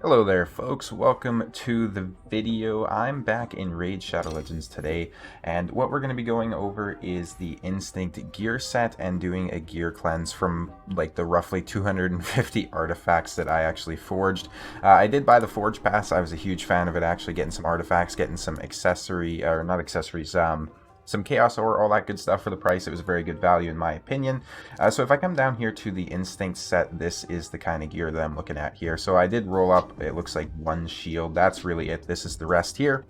Hello there folks, welcome to the video. I'm back in Raid Shadow Legends today, and what we're going to be going over is the Instinct gear set and doing a gear cleanse from like the roughly 250 artifacts that I actually forged. I did buy the Forge Pass. I was a huge fan of it, actually getting some artifacts, getting some not accessories, some chaos ore, all that good stuff for the price. It was a very good value in my opinion. So if I come down here to the Instinct set, this is the kind of gear that I'm looking at here. So I did roll up, it looks like one shield. That's really it. This is the rest here.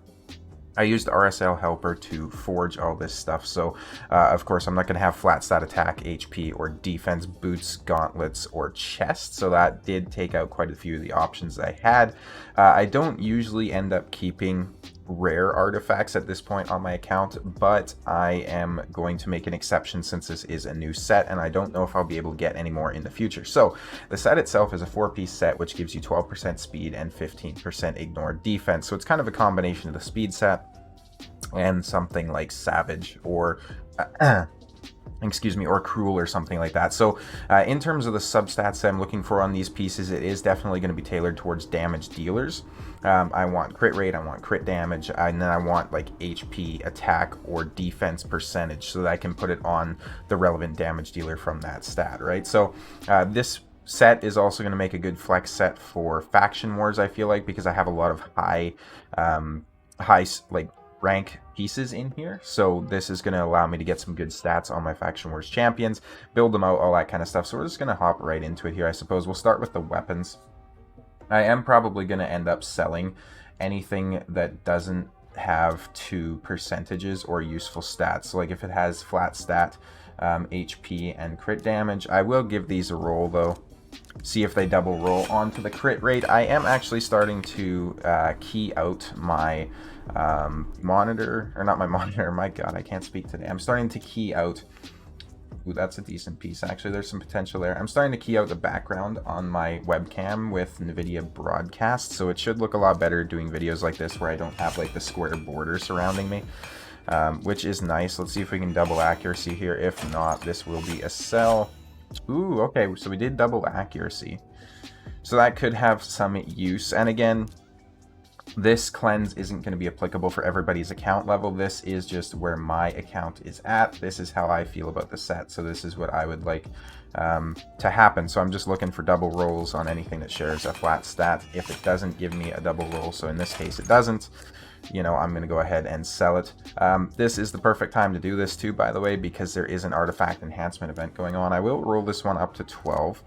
I used RSL Helper to forge all this stuff, so of course I'm not going to have flat stat attack, HP, or defense, boots, gauntlets, or chest, so that did take out quite a few of the options I had. I don't usually end up keeping rare artifacts at this point on my account, but I am going to make an exception since this is a new set and I don't know if I'll be able to get any more in the future. So the set itself is a 4-piece set which gives you 12% speed and 15% ignore defense, so it's kind of a combination of the speed set and something like Savage or excuse me, or Cruel or something like that. So in terms of the substats that I'm looking for on these pieces, it is definitely going to be tailored towards damage dealers. I want crit rate, I want crit damage, and then I want like HP, attack, or defense percentage so that I can put it on the relevant damage dealer from that stat, right? So this set is also going to make a good flex set for faction wars, I feel like, because I have a lot of high like rank pieces in here, so this is going to allow me to get some good stats on my faction wars champions, build them out, all that kind of stuff. So we're just going to hop right into it here. I suppose we'll start with the weapons. I am probably going to end up selling anything that doesn't have 2 percentages or useful stats. So like if it has flat stat, HP, and crit damage, I will give these a roll though, see if they double roll onto the crit rate. I am actually starting to key out my monitor, or not my monitor, my god, I can't speak today. I'm starting to key out, ooh, that's a decent piece actually, there's some potential there. I'm starting to key out the background on my webcam with NVIDIA Broadcast, so it should look a lot better doing videos like this where I don't have like the square border surrounding me, which is nice. Let's see if we can double accuracy here. If not, this will be a sell. Ooh, okay, so we did double accuracy, so that could have some use. And again, this cleanse isn't going to be applicable for everybody's account level. This is just where my account is at. This is how I feel about the set, so this is what I would like to happen. So I'm just looking for double rolls on anything that shares a flat stat. If it doesn't give me a double roll, so in this case it doesn't, you know, I'm going to go ahead and sell it. This is the perfect time to do this too, by the way, because there is an artifact enhancement event going on. I will roll this one up to 12,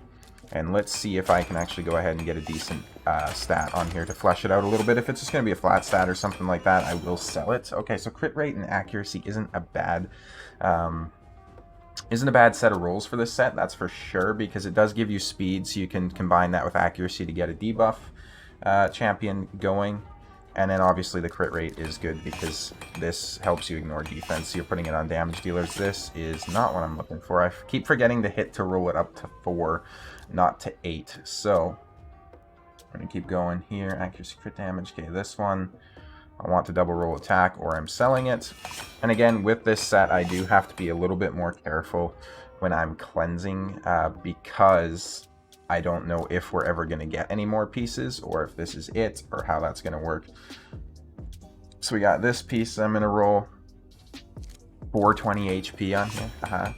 and let's see if I can actually go ahead and get a decent stat on here to flesh it out a little bit. If it's just going to be a flat stat or something like that, I will sell it. Okay, so crit rate and accuracy isn't a bad set of rolls for this set, that's for sure, because it does give you speed, so you can combine that with accuracy to get a debuff champion going. And then obviously the crit rate is good because this helps you ignore defense, so you're putting it on damage dealers. This is not what I'm looking for. I keep forgetting to hit to roll it up to 4, not to 8. So I'm going to keep going here. Accuracy, crit damage. Okay, this one I want to double roll attack or I'm selling it. And again, with this set, I do have to be a little bit more careful when I'm cleansing because I don't know if we're ever going to get any more pieces or if this is it or how that's going to work. So we got this piece. I'm going to roll 420 HP on here.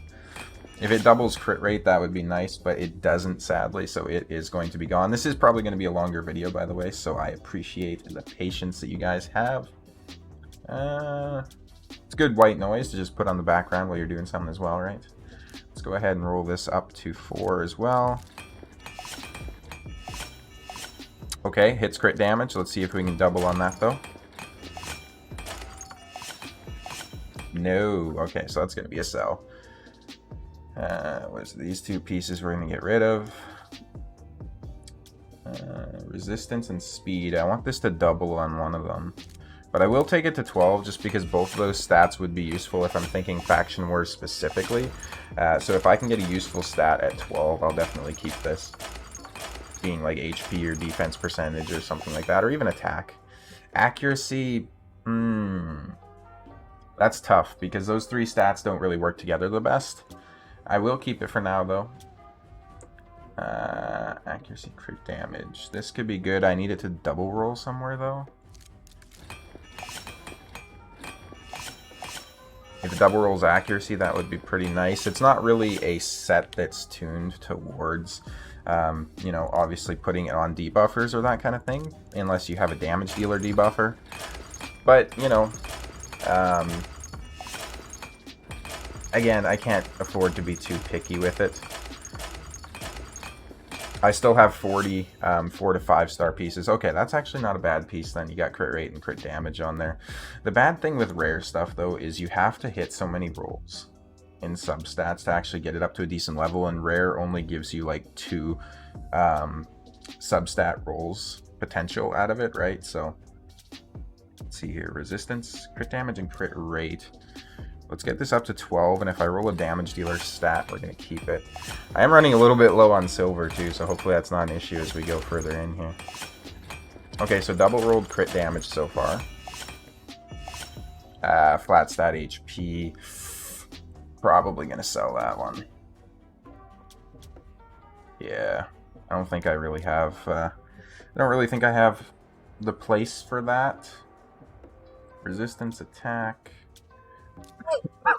If it doubles crit rate, that would be nice, but it doesn't, sadly, so it is going to be gone. This is probably going to be a longer video, by the way, so I appreciate the patience that you guys have. It's good white noise to just put on the background while you're doing something as well, right? Let's go ahead and roll this up to 4 as well. Okay, hits crit damage. Let's see if we can double on that, though. No. Okay, so that's going to be a sell. What's these 2 pieces we're going to get rid of? Resistance and speed. I want this to double on one of them. But I will take it to 12 just because both of those stats would be useful if I'm thinking Faction Wars specifically. So if I can get a useful stat at 12, I'll definitely keep this. Being like HP or defense percentage or something like that, or even attack. Accuracy, that's tough because those 3 stats don't really work together the best. I will keep it for now though. Accuracy, crit damage. This could be good. I need it to double roll somewhere, though. If it double rolls accuracy, that would be pretty nice. It's not really a set that's tuned towards, you know, obviously putting it on debuffers or that kind of thing, unless you have a damage dealer debuffer. But, you know, again, I can't afford to be too picky with it. I still have 40 4 to 5 star pieces. Okay, that's actually not a bad piece then. You got crit rate and crit damage on there. The bad thing with rare stuff, though, is you have to hit so many rolls in substats to actually get it up to a decent level, and rare only gives you like 2 substat rolls potential out of it, right? So, let's see here. Resistance, crit damage, and crit rate. Let's get this up to 12, and if I roll a damage dealer stat, we're going to keep it. I am running a little bit low on silver, too, so hopefully that's not an issue as we go further in here. Okay, so double rolled crit damage so far. Flat stat HP. Probably going to sell that one. Yeah, I don't think I really have... I don't really think I have the place for that. Resistance, attack...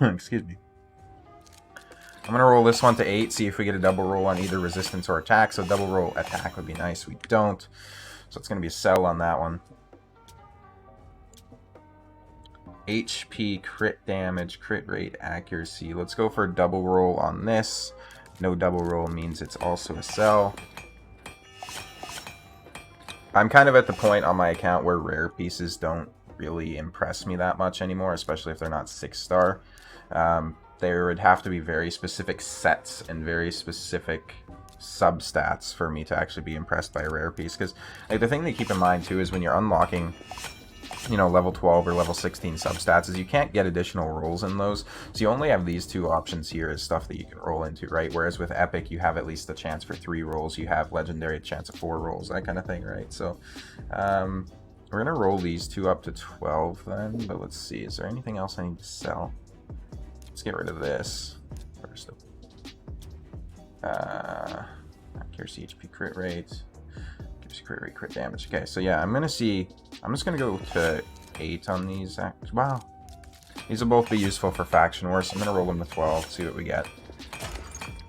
Excuse me. I'm going to roll this one to 8, see if we get a double roll on either resistance or attack. So double roll attack would be nice. We don't. So it's going to be a sell on that one. HP, crit damage, crit rate, accuracy. Let's go for a double roll on this. No double roll means it's also a sell. I'm kind of at the point on my account where rare pieces don't really impress me that much anymore, especially if they're not 6-star. There would have to be very specific sets and very specific substats for me to actually be impressed by a rare piece. Because like, the thing to keep in mind too is when you're unlocking, you know, level 12 or level 16 substats is you can't get additional rolls in those. So you only have these 2 options here as stuff that you can roll into, right? Whereas with Epic, you have at least a chance for 3 rolls. You have Legendary, a chance of 4 rolls, that kind of thing, right? So, we're going to roll these 2 up to 12 then, but let's see. Is there anything else I need to sell? Let's get rid of this first. Accuracy, HP, crit rate. Accuracy, crit rate, crit damage. Okay, so yeah, I'm going to see. I'm just going to go to 8 on these. Wow. These will both be useful for Faction Wars. So I'm going to roll them to 12, see what we get.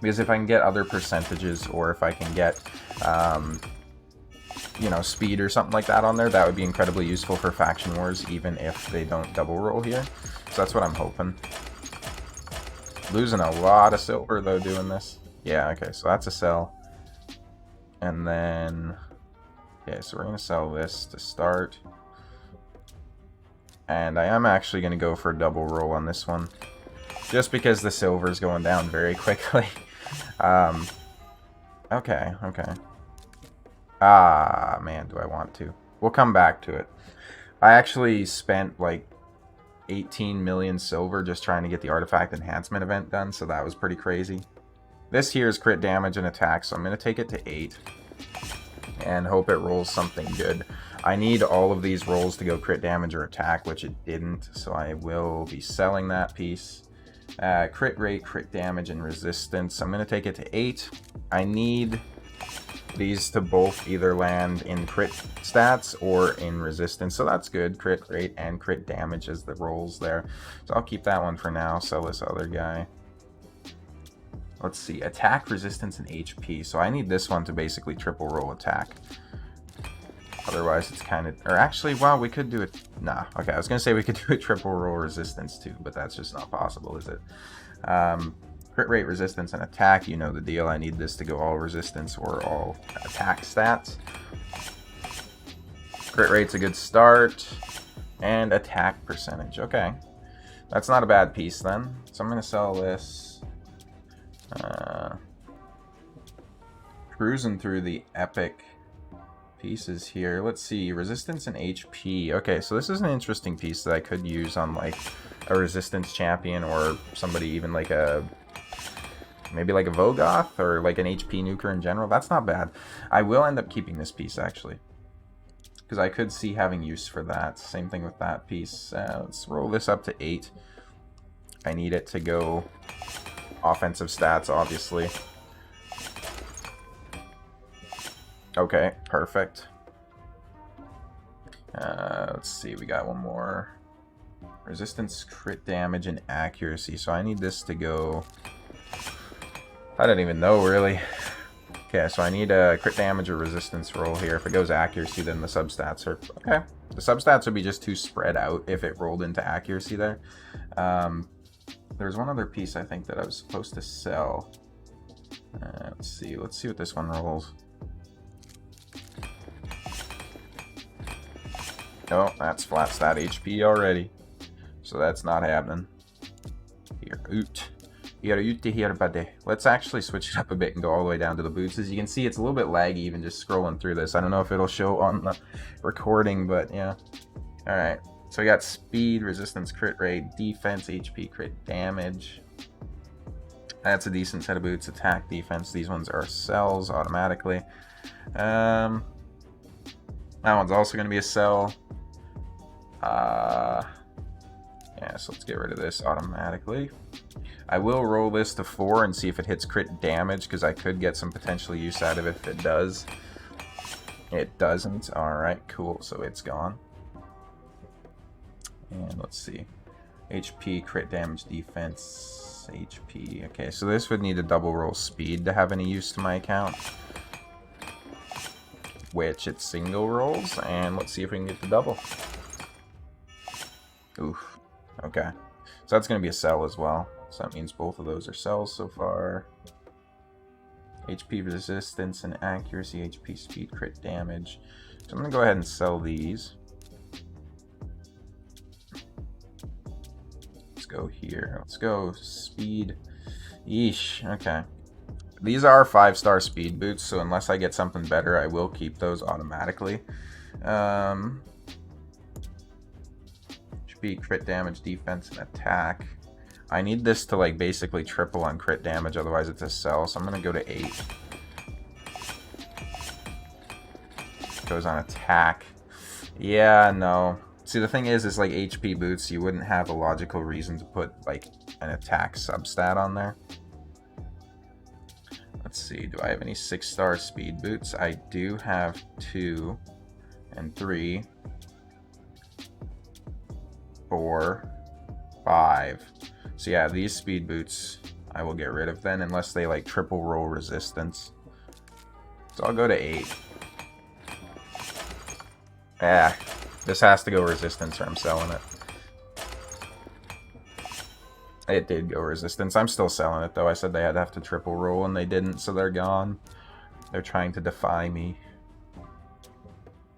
Because if I can get other percentages, or if I can get... you know, speed or something like that on there, that would be incredibly useful for Faction Wars, even if they don't double roll here. So that's what I'm hoping. Losing a lot of silver, though, doing this. Yeah, okay, so that's a sell. And then... okay, so we're going to sell this to start. And I am actually going to go for a double roll on this one. Just because the silver is going down very quickly. Okay. Ah, man, do I want to. We'll come back to it. I actually spent like 18 million silver just trying to get the artifact enhancement event done, so that was pretty crazy. This here is crit damage and attack, so I'm going to take it to 8. And hope it rolls something good. I need all of these rolls to go crit damage or attack, which it didn't, so I will be selling that piece. Crit rate, crit damage, and resistance. I'm going to take it to 8. I need... these to both either land in crit stats or in resistance, so that's good. Crit rate and crit damage as the rolls there, so I'll keep that one for now. Sell this other guy. Let's see, attack, resistance, and HP. So I need this one to basically triple roll attack. Otherwise it's kind of, or actually, well, we could do it. Nah, okay, I was gonna say we could do a triple roll resistance too, but that's just not possible, is it? Crit rate, resistance, and attack, you know the deal. I need this to go all resistance or all attack stats. Crit rate's a good start. And attack percentage. Okay. That's not a bad piece then. So I'm going to sell this. Cruising through the epic pieces here. Let's see. Resistance and HP. Okay, so this is an interesting piece that I could use on like a resistance champion or somebody even like a... maybe like a Vogoth or like an HP nuker in general. That's not bad. I will end up keeping this piece actually, because I could see having use for that. Same thing with that piece. Let's roll this up to 8. I need it to go offensive stats, obviously. Okay, perfect. Let's see, we got one more. Resistance, crit damage, and accuracy. So I need this to go... I don't even know, really. Okay, so I need a crit damage or resistance roll here. If it goes accuracy, then the substats are... Okay. The substats would be just too spread out if it rolled into accuracy there. There's one other piece I think that I was supposed to sell. Let's see what this one rolls. Oh, that's flat stat HP already. So that's not happening. Here, buddy. Let's actually switch it up a bit and go all the way down to the boots. As you can see, it's a little bit laggy even just scrolling through this. I don't know if it'll show on the recording, but yeah. Alright, so we got speed, resistance, crit rate, defense, HP, crit damage. That's a decent set of boots. Attack, defense. These ones are cells automatically. That one's also going to be a cell. Yeah, so let's get rid of this automatically. I will roll this to 4 and see if it hits crit damage, because I could get some potential use out of it if it does. It doesn't. Alright, cool. So it's gone. And let's see. HP, crit damage, defense, HP. Okay, so this would need a double roll speed to have any use to my account. Which it single rolls, and let's see if we can get the double. Oof. Okay. So that's going to be a cell as well. So that means both of those are cells so far. HP resistance and accuracy, HP speed, crit damage. So I'm going to go ahead and sell these. Let's go here. Let's go speed. Yeesh. Okay. These are 5-star speed boots, so unless I get something better, I will keep those automatically. Speed, crit damage, defense, and attack. I need this to like basically triple on crit damage, otherwise it's a cell, so I'm gonna go to 8. Goes on attack. Yeah, no. See, the thing is like HP boots, you wouldn't have a logical reason to put like an attack substat on there. Let's see, do I have any 6-star speed boots? I do have 2 and 3, 4, 5. So yeah, these speed boots I will get rid of then, unless they like triple roll resistance. So I'll go to 8. Ah, this has to go resistance or I'm selling it. It did go resistance. I'm still selling it though. I said they had to have to triple roll and they didn't, so they're gone. They're trying to defy me.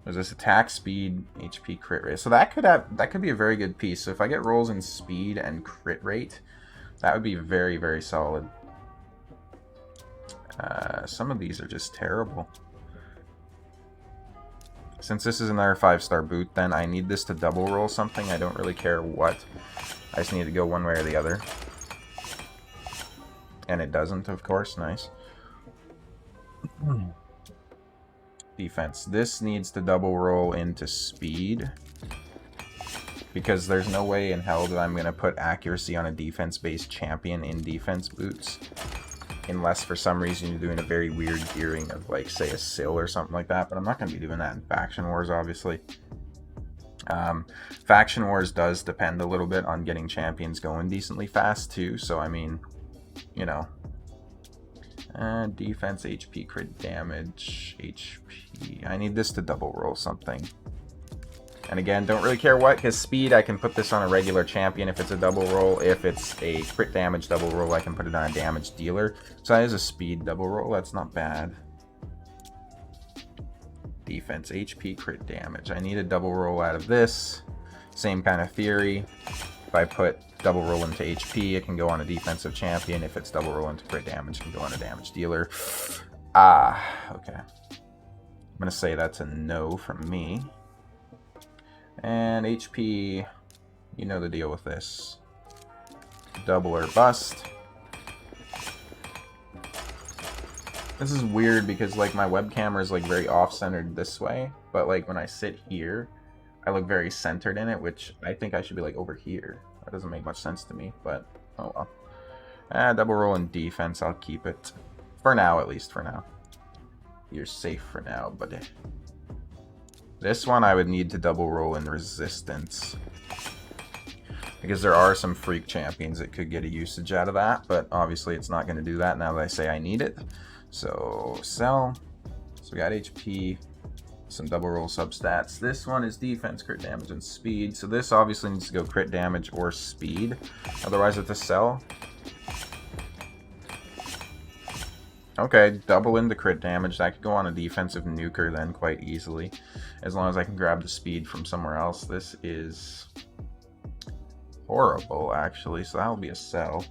There's this attack, speed, HP, crit rate. So that could be a very good piece. So if I get rolls in speed and crit rate, that would be very, very solid. Some of these are just terrible. Since this is another 5-star boot, then I need this to double roll something. I don't really care what. I just need to go one way or the other. And it doesn't, of course. Nice. Defense. This needs to double roll into speed. Because there's no way in hell that I'm going to put accuracy on a defense-based champion in defense boots. Unless for some reason you're doing a very weird gearing of, like, say, a Syl or something like that. But I'm not going to be doing that in Faction Wars, obviously. Faction Wars does depend a little bit on getting champions going decently fast too, so I mean, you know. Defense, HP, crit damage, HP. I need this to double roll something. And again, don't really care what, because speed, I can put this on a regular champion if it's a double roll. If it's a crit damage double roll, I can put it on a damage dealer. So that is a speed double roll, that's not bad. Defense, HP, crit damage. I need a double roll out of this. Same kind of theory. If I put double roll into HP, it can go on a defensive champion. If it's double roll into crit damage, it can go on a damage dealer. Okay. I'm going to say that's a no from me. And HP, you know the deal with this. Double or bust. This is weird because like my web camera is like very off-centered this way, but like when I sit here, I look very centered in it, which I think I should be like over here. That doesn't make much sense to me, but oh well. Double roll in defense, I'll keep it. For now, at least for now. you're safe for now, but this one I would need to double roll in resistance. Because there are some freak champions that could get a usage out of that, but obviously it's not going to do that now that I say I need it. So, sell. So we got HP, some double roll substats. This one is defense, crit damage, and speed. So this obviously needs to go crit damage or speed. Otherwise it's a sell. Okay, double into crit damage. That could go on a defensive nuker then quite easily. As long as I can grab the speed from somewhere else. This is horrible, actually, so that'll be a sell.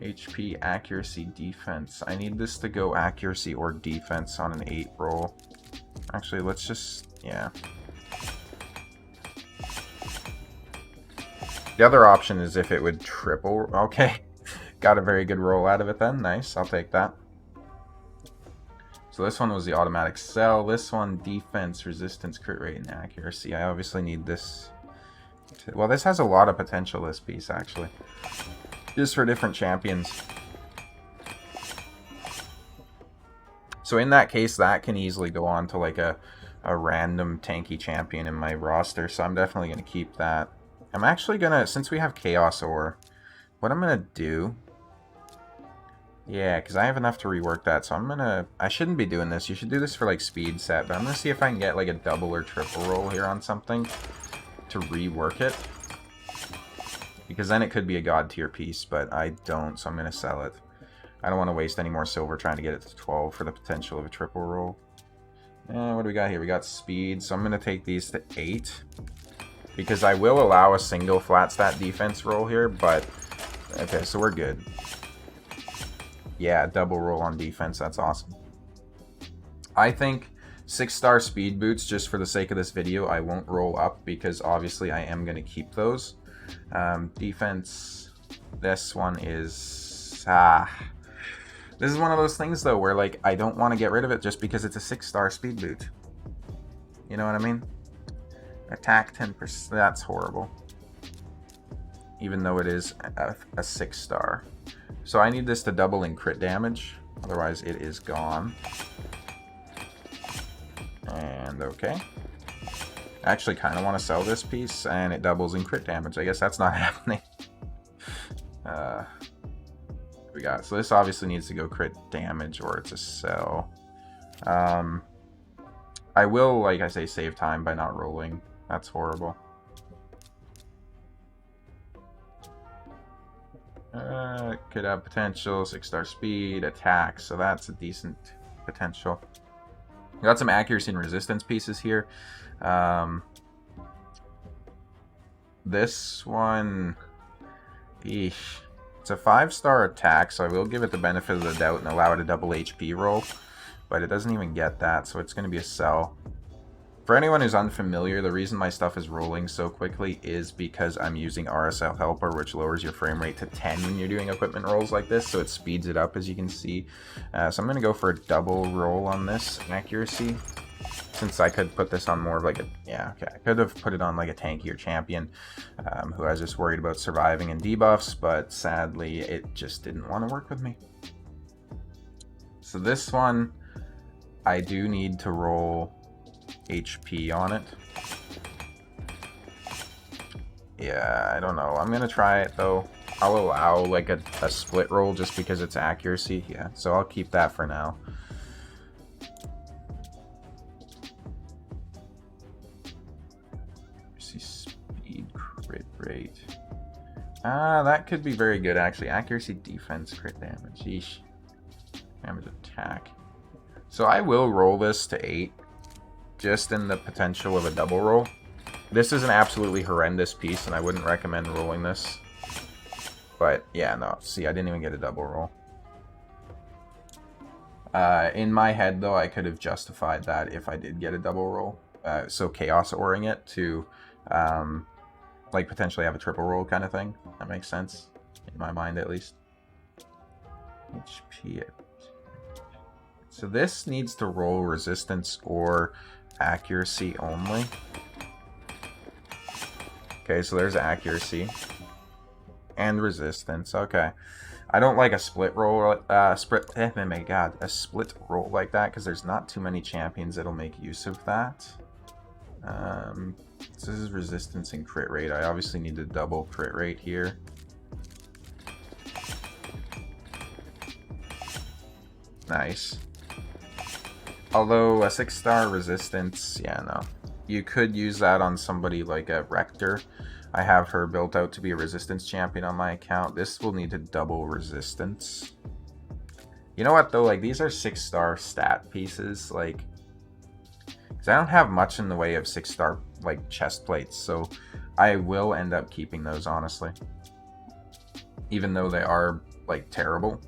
HP, accuracy, defense. I need this to go accuracy or defense on an 8 roll. Actually, let's just, yeah. The other option is if it would triple. Okay, got a very good roll out of it then. Nice, I'll take that. So this one was the automatic sell. This one, defense, resistance, crit rate, and accuracy. I obviously need this. Well, this has a lot of potential, this piece, actually. Just for different champions. So in that case, that can easily go on to like a random tanky champion in my roster. So I'm definitely going to keep that. I'm actually going to, since we have Chaos Ore, what I'm going to do... Yeah, because I have enough to rework that. So I'm going to... I shouldn't be doing this. You should do this for like speed set. But I'm going to see if I can get like a double or triple roll here on something to rework it, because then it could be a god tier piece, but I don't, so I'm going to sell it. I don't want to waste any more silver trying to get it to 12 for the potential of a triple roll. What do we got here? We got speed, so I'm going to take these to 8, because I will allow a single flat stat defense roll here, but okay, so we're good. Yeah, double roll on defense, that's awesome. I think 6-star speed boots, just for the sake of this video, I won't roll up because obviously I am going to keep those. Defense, this one is... This is one of those things though where like I don't want to get rid of it just because it's a 6-star speed boot. You know what I mean? Attack 10%, that's horrible. Even though it is a 6-star. So I need this to double in crit damage, otherwise it is gone. And okay. I actually kind of want to sell this piece, and it doubles in crit damage. I guess that's not happening. We got, so this obviously needs to go crit damage, or it's a sell. I will, like I say, save time by not rolling. That's horrible. Could have potential, 6-star speed, attack, so that's a decent potential. We got some accuracy and resistance pieces here. This one, eesh. It's a 5-star attack, so I will give it the benefit of the doubt and allow it a double HP roll, but it doesn't even get that, so it's going to be a sell. For anyone who's unfamiliar, the reason my stuff is rolling so quickly is because I'm using RSL Helper, which lowers your frame rate to 10 when you're doing equipment rolls like this, so it speeds it up, as you can see. So I'm going to go for a double roll on this accuracy, since I could put this on more of like a... Yeah, okay, I could have put it on like a tankier champion who I was just worried about surviving and debuffs, but sadly it just didn't want to work with me. So this one, I do need to roll HP on it. Yeah, I don't know. I'm gonna try it though. I'll allow like a split roll just because it's accuracy. Yeah, so I'll keep that for now. See, speed, crit rate. That could be very good actually. Accuracy, defense, crit damage. Yeesh. Damage, attack. So I will roll this to 8. Just in the potential of a double roll. This is an absolutely horrendous piece, and I wouldn't recommend rolling this. But, yeah, no. See, I didn't even get a double roll. In my head, though, I could have justified that if I did get a double roll. So Chaos Oring it to, like, potentially have a triple roll kind of thing. That makes sense. In my mind, at least. HP. So this needs to roll resistance or... accuracy only. Okay, so there's accuracy and resistance. Okay, I don't like a split roll, a split roll like that, because there's not too many champions that'll make use of that. So this is resistance and crit rate. I obviously need to double crit rate here. Nice. Although a 6-star resistance, yeah, no. You could use that on somebody like a Rector. I have her built out to be a resistance champion on my account. This will need to double resistance. You know what though, like these are 6-star stat pieces, like, because I don't have much in the way of 6-star like chest plates, so I will end up keeping those, honestly. Even though they are like terrible.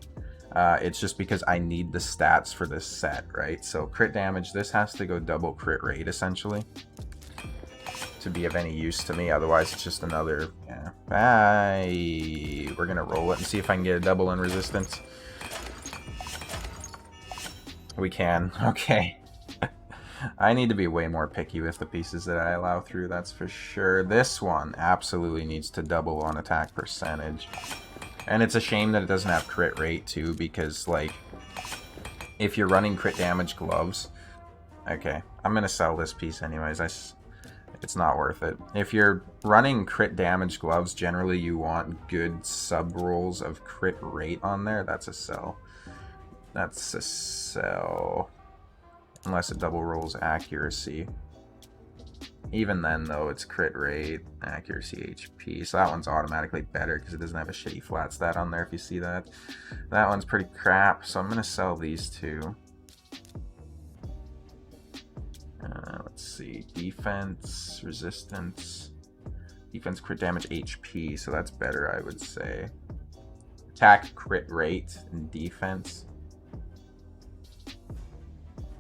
It's just because I need the stats for this set, right? So crit damage, this has to go double crit rate essentially to be of any use to me. Otherwise it's just another, yeah. We're gonna roll it and see if I can get a double in resistance. We can. Okay. I need to be way more picky with the pieces that I allow through, that's for sure. This one absolutely needs to double on attack percentage. And it's a shame that it doesn't have crit rate too, because like, if you're running crit damage gloves, okay, I'm gonna sell this piece anyways. It's not worth it. If you're running crit damage gloves, generally you want good sub rolls of crit rate on there. That's a sell. That's a sell. Unless it double rolls accuracy. Even then, though, it's crit rate, accuracy, HP. So that one's automatically better because it doesn't have a shitty flat stat on there, if you see that. That one's pretty crap, so I'm going to sell these two. Let's see. Defense, resistance. Defense, crit damage, HP. So that's better, I would say. Attack, crit rate, and defense.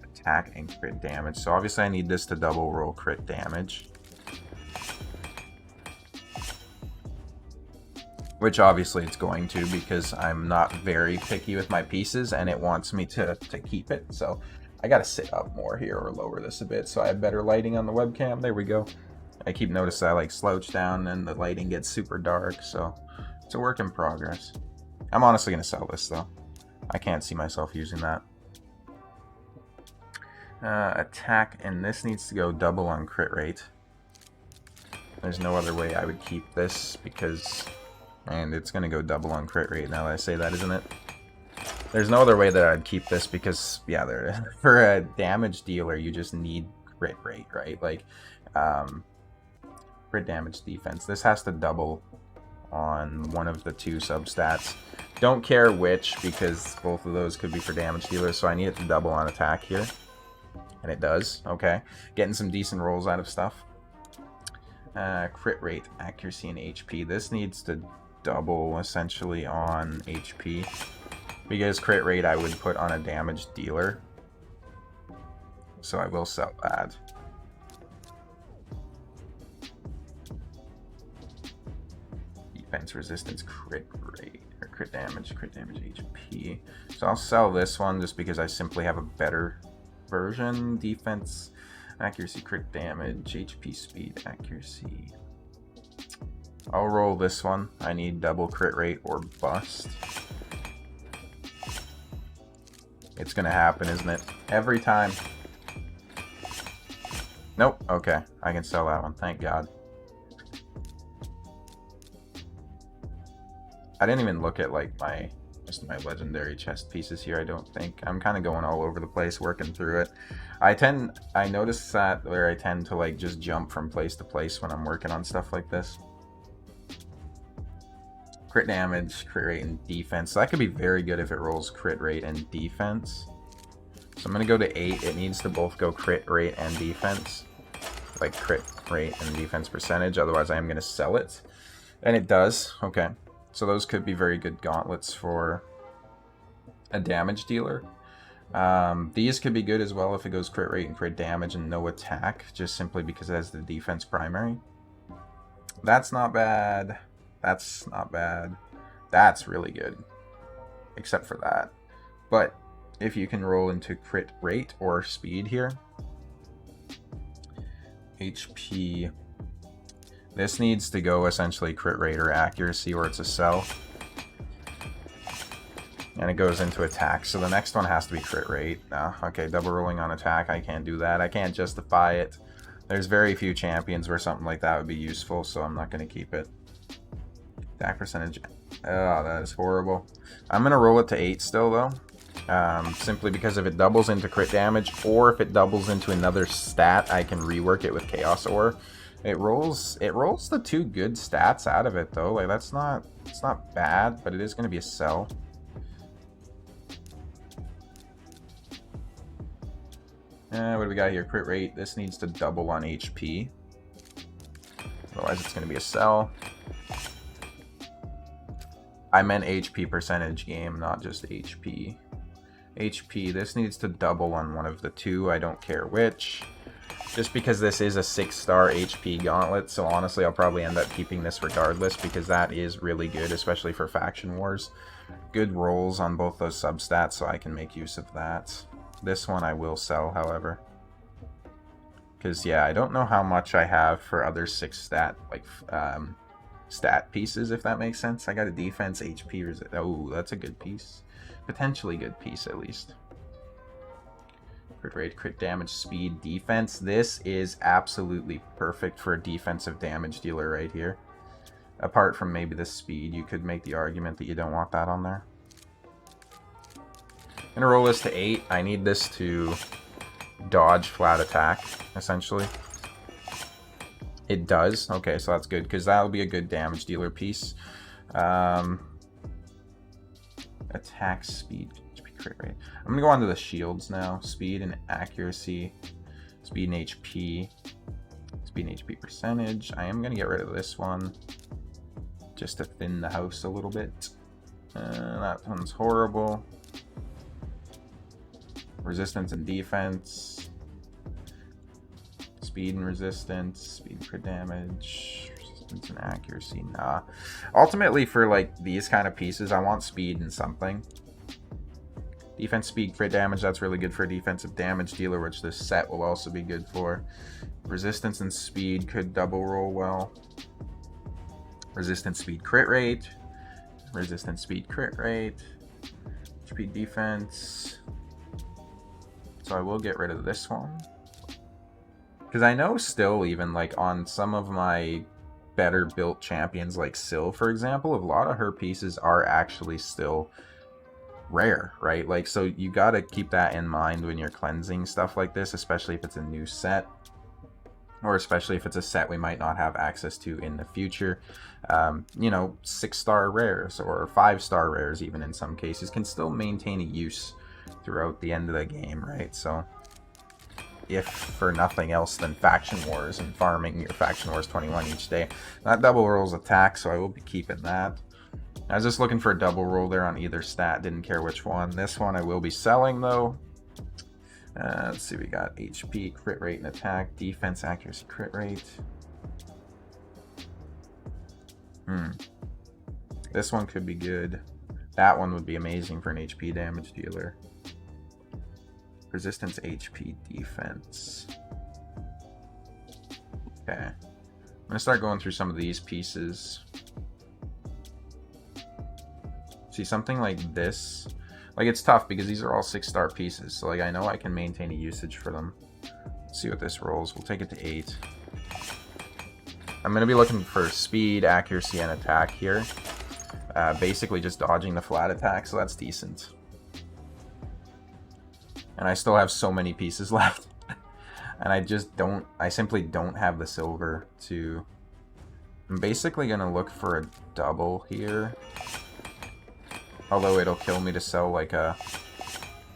Attack and crit damage. So obviously I need this to double roll crit damage. Which obviously it's going to, because I'm not very picky with my pieces and it wants me to keep it. So I gotta sit up more here or lower this a bit so I have better lighting on the webcam. There we go. I keep noticing I like slouch down and the lighting gets super dark, so it's a work in progress. I'm honestly gonna sell this though. I can't see myself using that. Attack, and this needs to go double on crit rate. There's no other way I would keep this because, and it's gonna go double on crit rate now that I say that, isn't it? There's no other way that I'd keep this because, yeah, for a damage dealer you just need crit rate, right? Like, crit damage defense. This has to double on one of the two substats. Don't care which, because both of those could be for damage dealers, so I need it to double on attack here. And it does. Okay. Getting some decent rolls out of stuff. Crit rate, accuracy, and HP. This needs to double, essentially, on HP. Because crit rate I would put on a damage dealer. So I will sell that. Defense, resistance, crit rate. Or crit damage, HP. So I'll sell this one just because I simply have a better version. Defense, accuracy, crit damage, HP, speed, accuracy. I'll roll this one. I need double crit rate or bust. It's gonna happen, isn't it? Every time. Nope. Okay, I can sell that one. Thank God. I didn't even look at like my legendary chest pieces here, I don't think. I'm kind of going all over the place, working through it. I notice that where I tend to like just jump from place to place when I'm working on stuff like this. Crit damage, crit rate, and defense. So that could be very good if it rolls crit rate and defense. So I'm going to go to 8. It needs to both go crit rate and defense. Like crit rate and defense percentage. Otherwise I am going to sell it. And it does. Okay. So those could be very good gauntlets for a damage dealer. These could be good as well if it goes crit rate and crit damage and no attack, just simply because it has the defense primary. That's not bad. That's not bad. That's really good. Except for that. But if you can roll into crit rate or speed here. HP. This needs to go essentially crit rate or accuracy, or it's a sell. And it goes into attack. So the next one has to be crit rate. No, okay, double rolling on attack. I can't do that. I can't justify it. There's very few champions where something like that would be useful, so I'm not going to keep it. Attack percentage. Oh, that is horrible. I'm going to roll it to 8 still, though. Simply because if it doubles into crit damage, or if it doubles into another stat, I can rework it with Chaos Ore. It rolls the 2 good stats out of it, though. Like, it's not bad, but it is going to be a sell. What do we got here? Crit rate. This needs to double on HP. Otherwise, it's going to be a sell. I meant HP percentage game, not just HP. HP. This needs to double on one of the 2. I don't care which. Just because this is a 6-star HP gauntlet, so honestly, I'll probably end up keeping this regardless because that is really good, especially for Faction Wars. Good rolls on both those substats, so I can make use of that. This one I will sell, however. Because, yeah, I don't know how much I have for other 6-stat, like, stat pieces, if that makes sense. I got a defense, HP, oh, that's a good piece. Potentially good piece, at least. Crit rate, crit damage, speed, defense. This is absolutely perfect for a defensive damage dealer right here. Apart from maybe the speed, you could make the argument that you don't want that on there. I'm going to roll this to 8. I need this to dodge flat attack, essentially. It does. Okay, so that's good, because that'll be a good damage dealer piece. Attack, speed, crit rate. I'm going to go on to the shields now. Speed and accuracy. Speed and HP. Speed and HP percentage. I am going to get rid of this one, just to thin the house a little bit. That one's horrible. Resistance and defense. Speed and resistance. Speed and crit damage. Resistance and accuracy. Nah. Ultimately, for like these kind of pieces, I want speed and something. Defense, speed, crit damage. That's really good for a defensive damage dealer, which this set will also be good for. Resistance and speed could double roll well. Resistance, speed, crit rate. Resistance, speed, crit rate. HP defense. So I will get rid of this one. Because I know still, even like on some of my better built champions like Syl, for example, a lot of her pieces are actually still rare, right? Like, so you got to keep that in mind when you're cleansing stuff like this, especially if it's a new set, or especially if it's a set we might not have access to in the future. You know, 6-star rares or 5-star rares, even in some cases, can still maintain a use throughout the end of the game, right? So if for nothing else than Faction Wars and farming your Faction Wars 21 each day, that double rolls attack, so I will be keeping that. I was just looking for a double roll there on either stat, didn't care which one. This one I will be selling though. Let's see, we got HP, crit rate, and attack, defense, accuracy, crit rate. This one could be good. That one would be amazing for an HP damage dealer. Resistance, HP, defense. Okay. I'm gonna start going through some of these pieces. See, something like this. Like, it's tough because these are all 6-star pieces. So, like, I know I can maintain a usage for them. Let's see what this rolls. We'll take it to 8. I'm going to be looking for speed, accuracy, and attack here. Basically just dodging the flat attack, so that's decent. And I still have so many pieces left. And I simply don't have the silver to... I'm basically going to look for a double here. Although it'll kill me to sell like a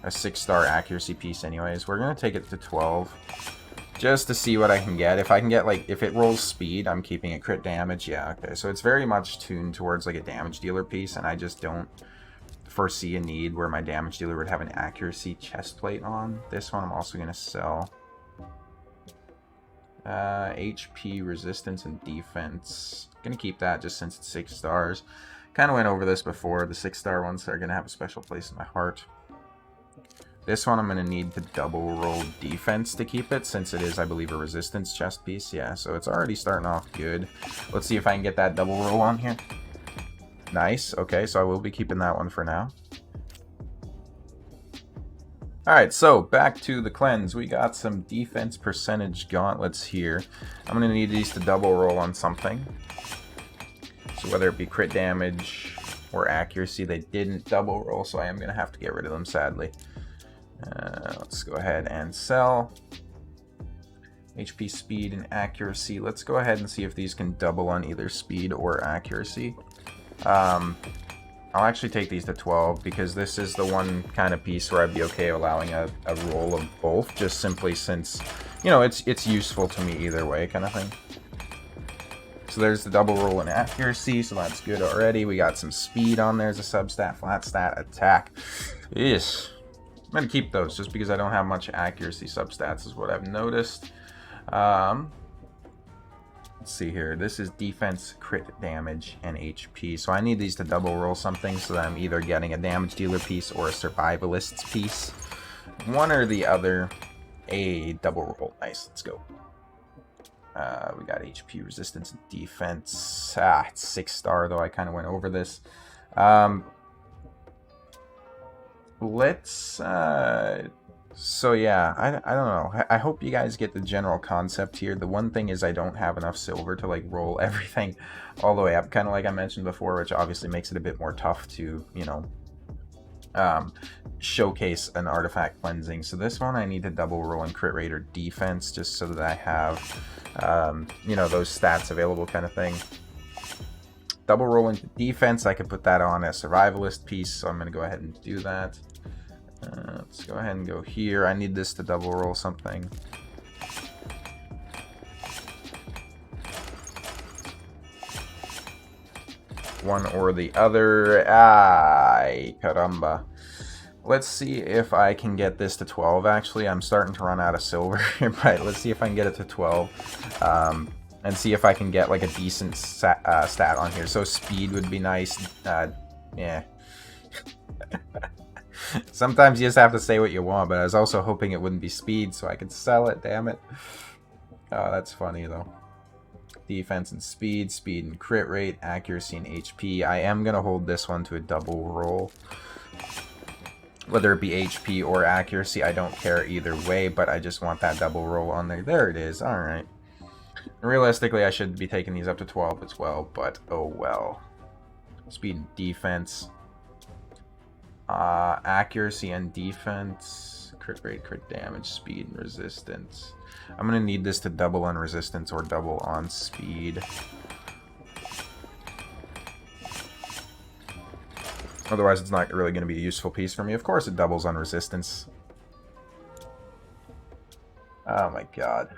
6-star accuracy piece anyways. We're going to take it to 12. Just to see what I can get. If I can get like, if it rolls speed, I'm keeping it crit damage. Yeah, okay. So it's very much tuned towards like a damage dealer piece. And I just don't foresee a need where my damage dealer would have an accuracy chest plate on. This one I'm also going to sell. HP, resistance, and defense. Going to keep that just since it's 6 stars. Kind of went over this before. The 6-star ones are going to have a special place in my heart. This one I'm going to need to double roll defense to keep it, since it is, I believe, a resistance chest piece. Yeah, so it's already starting off good. Let's see if I can get that double roll on here. Nice. Okay, so I will be keeping that one for now. Alright, so back to the cleanse. We got some defense percentage gauntlets here. I'm going to need these to double roll on something. So whether it be crit damage or accuracy, they didn't double roll, so I am going to have to get rid of them, sadly. Let's go ahead and sell. HP, speed, and accuracy. Let's go ahead and see if these can double on either speed or accuracy. I'll actually take these to 12 because this is the one kind of piece where I'd be okay allowing a roll of both, just simply since, you know, it's useful to me either way kind of thing. So there's the double roll in accuracy, so that's good already. We got some speed on there as a substat, flat stat, attack. Yes. I'm going to keep those just because I don't have much accuracy substats is what I've noticed. Let's see here. This is defense, crit damage, and HP. So I need these to double roll something so that I'm either getting a damage dealer piece or a survivalist's piece. One or the other. A double roll. Nice. Let's go. We got HP, resistance, and defense. It's 6-star though. I kind of went over this. Let's... So yeah, I don't know. I hope you guys get the general concept here. The one thing is I don't have enough silver to like roll everything all the way up, kind of like I mentioned before, which obviously makes it a bit more tough to, you know, showcase an artifact cleansing. So this one I need to double roll in crit rate or defense just so that I have, you know, those stats available kind of thing. Double roll into defense, I could put that on a survivalist piece, so I'm going to go ahead and do that. Let's go ahead and go here. I need this to double roll something. One or the other. Ay, caramba. Let's see if I can get this to 12, actually. I'm starting to run out of silver, but let's see if I can get it to 12. And see if I can get like a decent stat on here. So speed would be nice. Yeah. Sometimes you just have to say what you want, but I was also hoping it wouldn't be speed so I could sell it, damn it. Oh, that's funny though. Defense and speed, speed and crit rate, accuracy and HP. I am going to hold this one to a double roll. Whether it be HP or accuracy, I don't care either way, but I just want that double roll on there. There it is, alright. Realistically, I should be taking these up to 12 as well, but oh well. Speed and defense. Accuracy and defense, crit rate, crit damage, speed, and resistance. I'm going to need this to double on resistance or double on speed. Otherwise, it's not really going to be a useful piece for me. Of course, it doubles on resistance. Oh my god.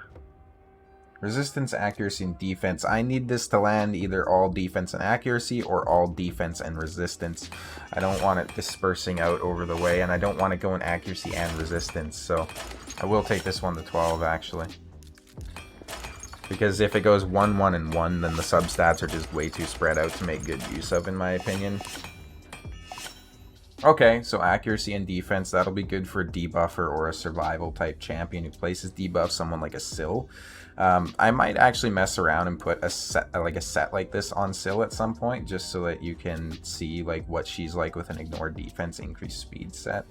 Resistance, accuracy, and defense. I need this to land either all defense and accuracy or all defense and resistance. I don't want it dispersing out over the way, and I don't want to go in accuracy and resistance, so I will take this one to 12, actually. Because if it goes 1, 1, and 1, then the substats are just way too spread out to make good use of, in my opinion. Okay, so accuracy and defense, that'll be good for a debuffer or a survival type champion who places debuff, someone like a Syl. I might actually mess around and put a set like this on Syl at some point, just so that you can see like what she's like with an ignore defense, increased speed set.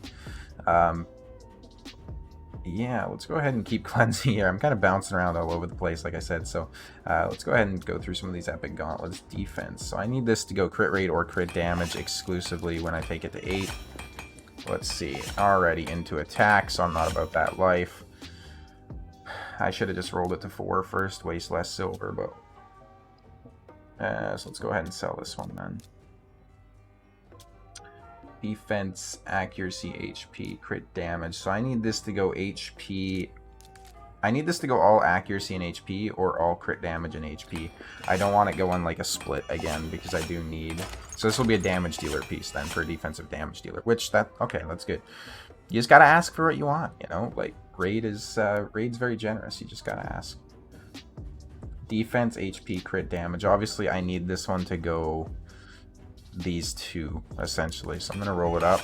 Yeah, let's go ahead and keep cleansing here. I'm kind of bouncing around all over the place, like I said, so let's go ahead and go through some of these epic gauntlets. Defense. So I need this to go crit rate or crit damage exclusively when I take it to 8. Let's see. Already into attack, so I'm not about that life. I should have just rolled it to 4 first, waste less silver, but... so let's go ahead and sell this one then. Defense, accuracy, HP, crit damage. So I need this to go HP. I need this to go all accuracy and HP or all crit damage and HP. I don't want it going like a split again because I do need... So this will be a damage dealer piece then for a defensive damage dealer, which okay, that's good. You just gotta ask for what you want, you know? Like, Raid's very generous. You just gotta ask. Defense, HP, crit damage. Obviously, I need this one to go... these two, essentially. So I'm going to roll it up.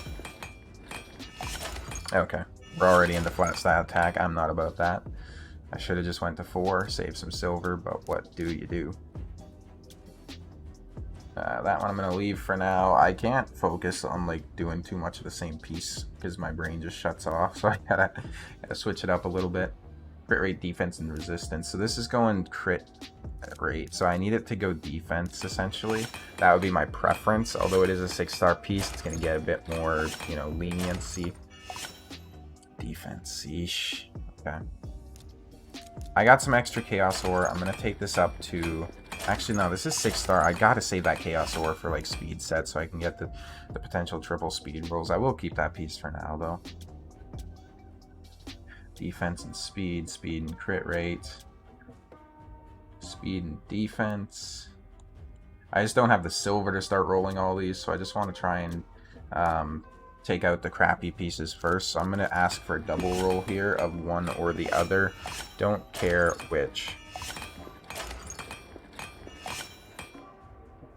Okay. We're already into flat stat attack. I'm not about that. I should have just went to 4, save some silver, but what do you do? That one I'm going to leave for now. I can't focus on like doing too much of the same piece because my brain just shuts off. So I gotta switch it up a little bit. Crit rate, defense, and resistance. So this is going crit rate. So I need it to go defense essentially. That would be my preference. Although it is a 6-star piece, it's going to get a bit more, you know, leniency. Defense, yeesh. Okay. I got some extra Chaos Ore. I'm going to take this up to... Actually, no, this is 6-star. I gotta save that Chaos Ore for, like, speed set so I can get the potential triple speed rolls. I will keep that piece for now, though. Defense and speed. Speed and crit rate. Speed and defense. I just don't have the silver to start rolling all these, so I just want to try and take out the crappy pieces first. So I'm going to ask for a double roll here of one or the other. Don't care which.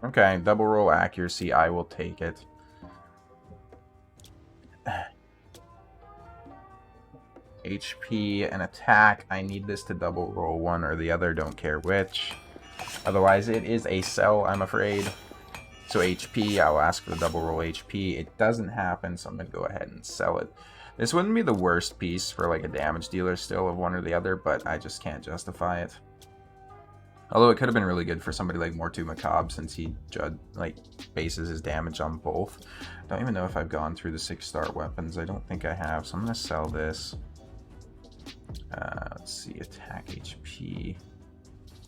Okay, double roll accuracy, I will take it. HP and attack, I need this to double roll one or the other, don't care which. Otherwise, it is a sell, I'm afraid. So HP, I'll ask for the double roll HP. It doesn't happen, so I'm going to go ahead and sell it. This wouldn't be the worst piece for like a damage dealer still of one or the other, but I just can't justify it. Although it could have been really good for somebody like Mortu Macabre since he like bases his damage on both. I don't even know if I've gone through the 6-star weapons. I don't think I have, so I'm going to sell this. Let's see, attack HP,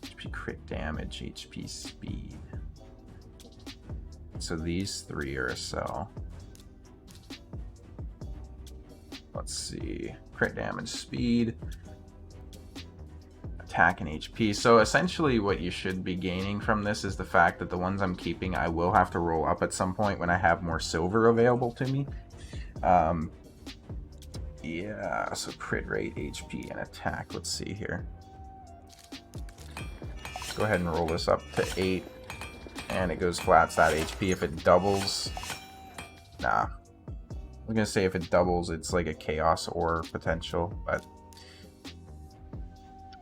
HP crit damage, HP speed. So these three are a sell. Let's see, crit damage, speed, attack, and HP. So essentially what you should be gaining from this is the fact that the ones I'm keeping I will have to roll up at some point when I have more silver available to me. Yeah, so crit rate, HP, and attack. Let's see here. Let's go ahead and roll this up to 8. And it goes flat stat HP. If it doubles... Nah. I'm going to say if it doubles, it's like a Chaos Ore potential, but...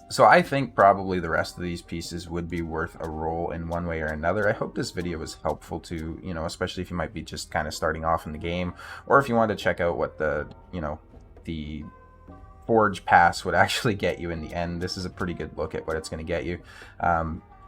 So I think probably the rest of these pieces would be worth a roll in one way or another. I hope this video was helpful to, you know, especially if you might be just kind of starting off in the game, or if you wanted to check out what the, you know, the Forge Pass would actually get you in the end. This is a pretty good look at what it's going to get you.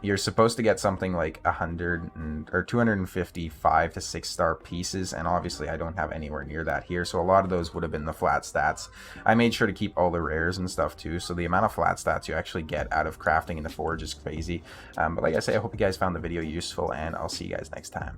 You're supposed to get something like 100 or 255 to 6-star pieces, and obviously I don't have anywhere near that here, so a lot of those would have been the flat stats. I made sure to keep all the rares and stuff too, so the amount of flat stats you actually get out of crafting in the Forge is crazy. But like I say, I hope you guys found the video useful, and I'll see you guys next time.